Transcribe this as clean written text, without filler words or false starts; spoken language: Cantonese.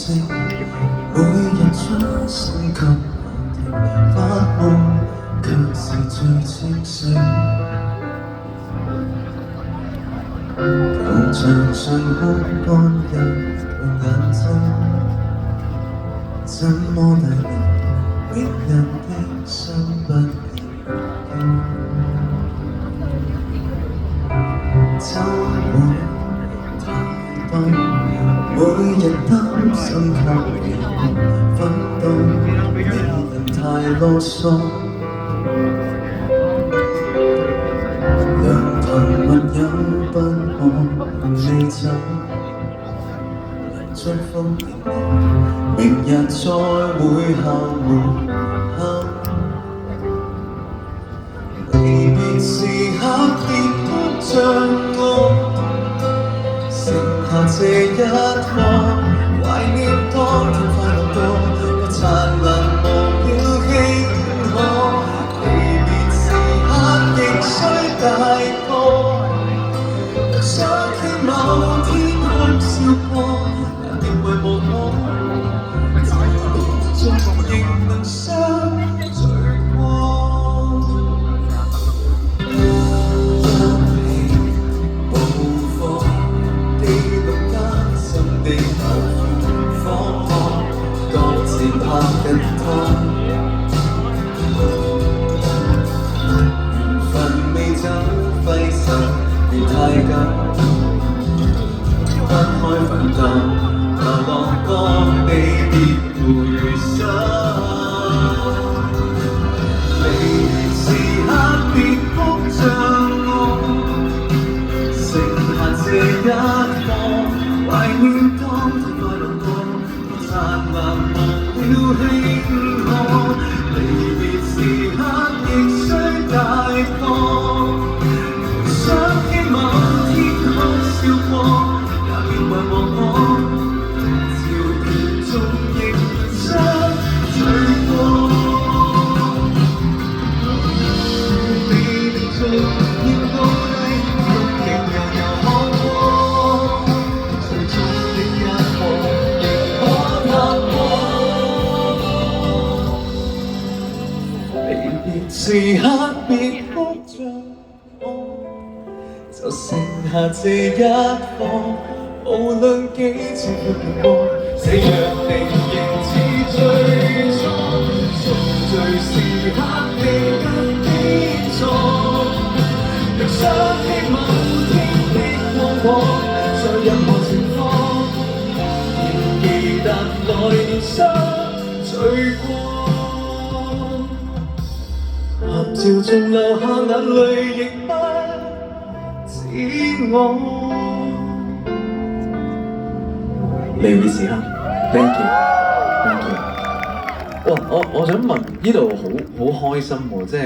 息，每日將心給難題，發夢卻是最清醒。舊牆上哭乾一對眼睛，怎麼大人逼人的心不要驚？週末太多，每日擔心給你奮鬥，別人太囉嗦。良朋密友不可你走，祝福你明日再會後門口。離別時刻別哭像我，剩下這一刻，懷念多天快樂多，不燦爛忘了慶賀。離別時刻亦需大個，想起某天哭笑過，但仍遺忘我，在夢中仍能相聚過。拍緊拖，緣分未走，揮手別太久，分開奮鬥，流浪過你別回首。離別時刻別哭像我，剩下這一課，懷念當天快樂過，燦爛了慶賀。離別時刻亦需大個，想起某天哭笑過，也別遺忘我，朝田中亦能相聚過。你的重要高低，終竟悠悠看過，最終的一課亦可踏過。時刻別哭像我，就剩下這一課，無論幾次活過，這約定仍似最初，重聚時刻地更清楚。若想起某天的過往，在任何情況，仍記得來年相聚過。合照中流下眼淚，亦不止我。離別時刻 ，thank you，thank you。哇！我想問，呢度好開心喎，即係